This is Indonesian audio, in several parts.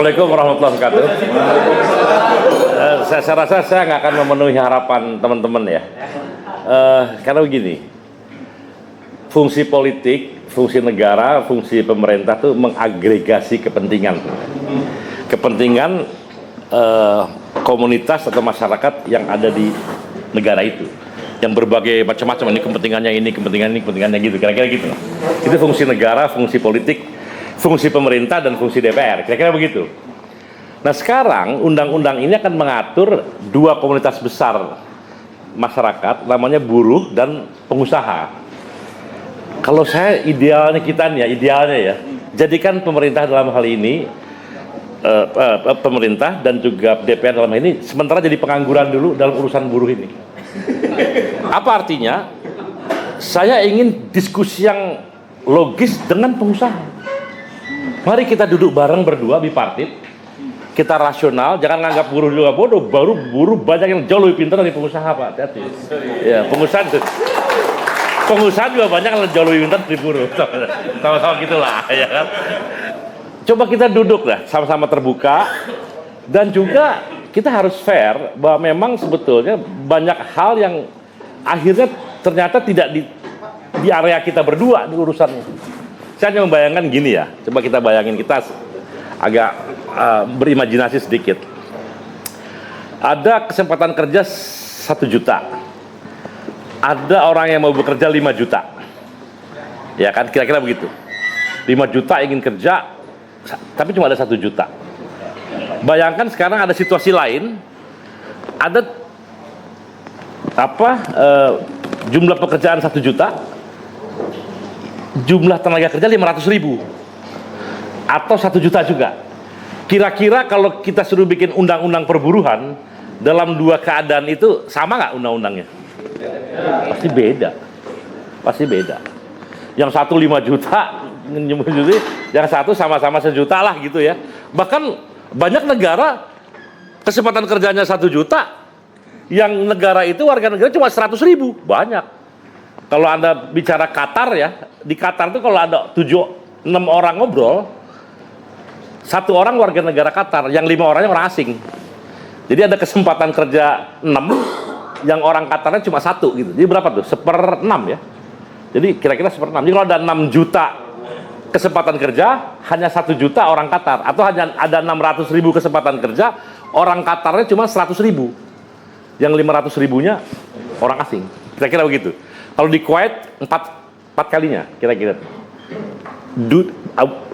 Assalamualaikum warahmatullahi wabarakatuh. Saya rasa saya nggak akan memenuhi harapan teman-teman ya. Karena begini, fungsi politik, fungsi negara, fungsi pemerintah itu mengagregasi kepentingan komunitas atau masyarakat yang ada di negara itu, yang berbagai macam-macam. Ini kepentingannya gitu, kira-kira gitu. Itu fungsi negara, fungsi politik, fungsi pemerintah, dan fungsi DPR, kira-kira begitu. Nah sekarang undang-undang ini akan mengatur dua komunitas besar masyarakat, namanya buruh dan pengusaha. Kalau saya idealnya ya, jadikan pemerintah dalam hal ini, pemerintah dan juga DPR dalam hal ini sementara jadi pengangguran dulu dalam urusan buruh ini. Apa artinya? Saya ingin diskusi yang logis dengan pengusaha. Mari kita duduk bareng berdua bipartit, kita rasional, jangan nganggap buruh juga bodoh. Baru buruh banyak yang jauh lebih pintar dari pengusaha, Pak. Hati-hati. Ya, pengusaha juga banyak yang jauh lebih pintar dari buruh. Sama-sama gitulah, ya kan. Coba kita duduk lah, sama-sama terbuka, dan juga kita harus fair bahwa memang sebetulnya banyak hal yang akhirnya ternyata tidak di area kita berdua di urusannya. Saya hanya membayangkan gini ya, coba kita bayangin, kita agak berimajinasi sedikit. Ada kesempatan kerja 1 juta, ada orang yang mau bekerja 5 juta, ya kan, kira-kira begitu. 5 juta ingin kerja, tapi cuma ada 1 juta. Bayangkan sekarang ada situasi lain, ada jumlah pekerjaan 1 juta, jumlah tenaga kerja 500.000 atau 1 juta juga. Kira-kira kalau kita suruh bikin undang-undang perburuhan dalam dua keadaan itu sama nggak undang-undangnya? Pasti beda. Yang satu 5 juta, yang satu sama-sama 1 juta lah gitu ya. Bahkan banyak negara kesempatan kerjanya 1 juta, yang negara itu warga negara cuma 100.000, banyak. Kalau Anda bicara Qatar ya, di Qatar itu kalau ada 7-6 orang ngobrol, 1 orang warga negara Qatar, yang 5 orangnya orang asing. Jadi ada kesempatan kerja 6, yang orang Qatarnya cuma 1 gitu. Jadi berapa tuh? 1/6 ya. Jadi kira-kira 1/6. Jadi kalau ada 6 juta kesempatan kerja, hanya 1 juta orang Qatar. Atau hanya ada 600.000 kesempatan kerja, orang Qatarnya cuma 100.000. Yang 500.000-nya orang asing. Kira-kira begitu. Kalau di Kuwait 4 kalinya kira-kira.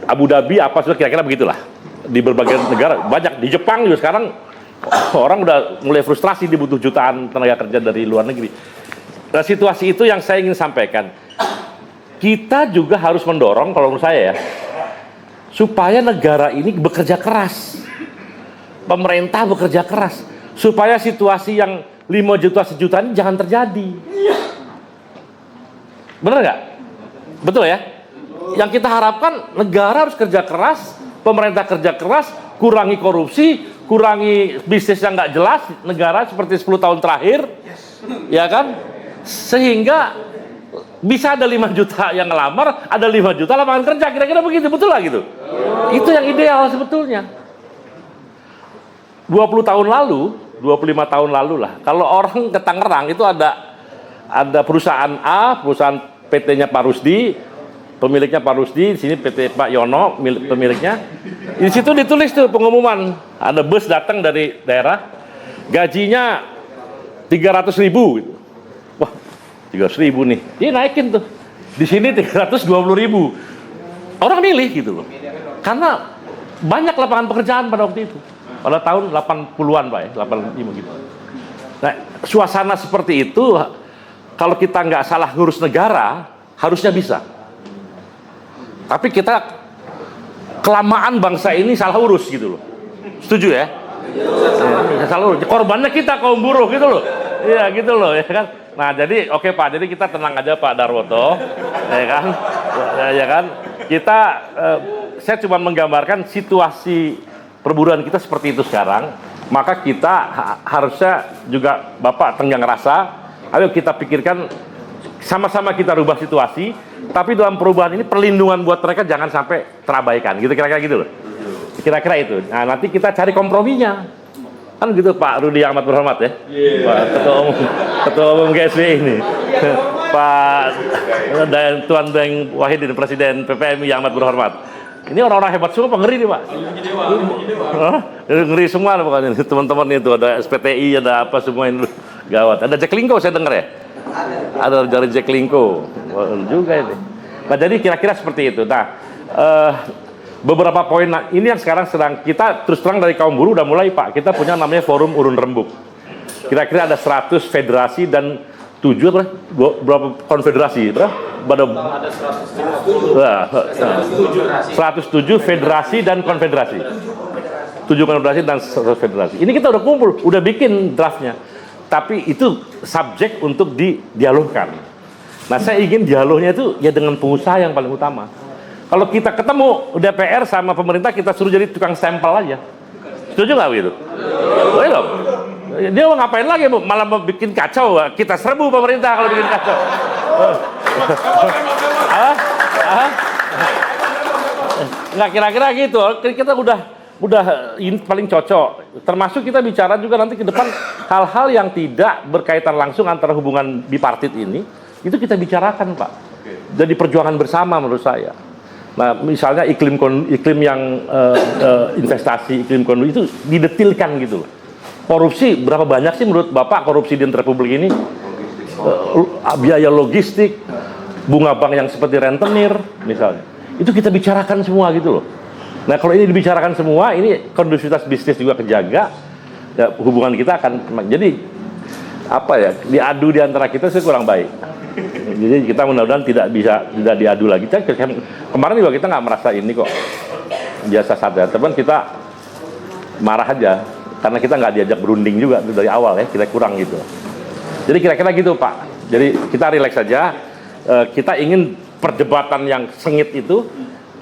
Abu Dhabi apa sudah kira-kira begitulah. Di berbagai negara banyak. Di Jepang juga sekarang orang udah mulai frustrasi, dibutuh jutaan tenaga kerja dari luar negeri. Nah, situasi itu yang saya ingin sampaikan. Kita juga harus mendorong, kalau menurut saya ya, supaya negara ini bekerja keras. Pemerintah bekerja keras supaya situasi yang 5 juta sejuta ini jangan terjadi. Bener nggak? Betul ya? Yang kita harapkan negara harus kerja keras, pemerintah kerja keras, kurangi korupsi, kurangi bisnis yang nggak jelas negara seperti 10 tahun terakhir, ya kan? Sehingga bisa ada 5 juta yang ngelamar, ada 5 juta lapangan kerja, kira-kira begitu, betul lah gitu. Itu yang ideal sebetulnya. 20 tahun lalu, 25 tahun lalu lah, kalau orang ke Tangerang itu ada perusahaan A, perusahaan PT-nya Pak Rusdi, pemiliknya Pak Rusdi, di sini PT Pak Yono, pemiliknya. Di situ ditulis tuh pengumuman, ada bus datang dari daerah, gajinya 300.000 gitu. Wah, 300.000 nih, dia naikin tuh. Di sini 320.000. Orang milih gitu loh. Karena banyak lapangan pekerjaan pada waktu itu. Pada tahun 80-an Pak ya, 85 gitu. Nah, suasana seperti itu, kalau kita nggak salah ngurus negara, harusnya bisa. Tapi kita kelamaan bangsa ini salah urus gitu loh. Setuju ya? Salah urus. Korbannya kita kaum buruh gitu loh. Iya gitu loh ya kan. Nah jadi oke Pak, jadi kita tenang aja Pak Darwoto, ya kan? Ya kan? Kita, saya cuma menggambarkan situasi perburuan kita seperti itu sekarang. Maka kita harusnya juga Bapak tenggang rasa. Ayo kita pikirkan, sama-sama kita rubah situasi, tapi dalam perubahan ini perlindungan buat mereka jangan sampai terabaikan, gitu kira-kira gitu loh. kira-kira itu. Nah, nanti kita cari komprominya. Kan gitu Pak Rudi yang amat berhormat ya. Pak Ketua Umum GSBI ini. Pak dan Tuan Beng Wahidin, Presiden PPMI yang amat berhormat. Ini orang-orang hebat semua, pengeri nih Pak. Ngeri semua pokoknya teman-teman itu, ada SPTI, ada apa semua ini gawat. Ada Jack Linko saya dengar ya. Ada dari Jack Linko juga ini. Nah jadi kira-kira seperti itu. Nah beberapa poin ini yang sekarang sedang kita terus terang dari kaum buruh udah mulai Pak. Kita punya namanya Forum Urun Rembuk. Kira-kira ada 100 federasi dan 7 berapa konfederasi? Ada 107 federasi dan konfederasi. 7 konfederasi dan 100 federasi. Ini kita udah kumpul, udah bikin draftnya. Tapi itu subjek untuk didialogkan. Nah saya ingin dialognya itu ya dengan pengusaha yang paling utama. Kalau kita ketemu DPR sama pemerintah, kita suruh jadi tukang stempel aja. Setuju nggak begitu? Boleh dong. Dia mau ngapain lagi, malah mau bikin kacau. Kita serbu pemerintah kalau bikin kacau. Nggak kira-kira gitu. Kita udah paling cocok. Termasuk kita bicara juga nanti ke depan hal-hal yang tidak berkaitan langsung antara hubungan bipartit ini, itu kita bicarakan Pak. Jadi perjuangan bersama menurut saya. Nah misalnya iklim yang investasi, iklim kondisi itu didetilkan gitu loh. Korupsi berapa banyak sih menurut Bapak korupsi di Republik ini? Biaya logistik, bunga bank yang seperti rentenir misalnya. Itu kita bicarakan semua gitu loh. Nah kalau ini dibicarakan semua, ini kondusivitas bisnis juga kejaga, ya, hubungan kita akan jadi apa ya, diadu di antara kita sih kurang baik. Jadi kita mudah-mudahan tidak diadu lagi. Kemarin juga kita nggak merasa ini kok biasa saja, teman kita marah aja karena kita nggak diajak berunding juga dari awal ya, kita kurang gitu. Jadi kira-kira gitu Pak. Jadi kita rileks saja. Kita ingin perdebatan yang sengit itu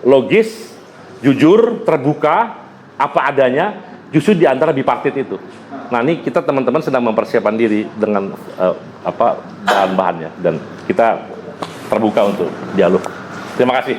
logis, jujur, terbuka, apa adanya, justru di antara bipartit itu. Nah ini kita teman-teman sedang mempersiapkan diri dengan bahan-bahannya dan kita terbuka untuk dialog. Terima kasih.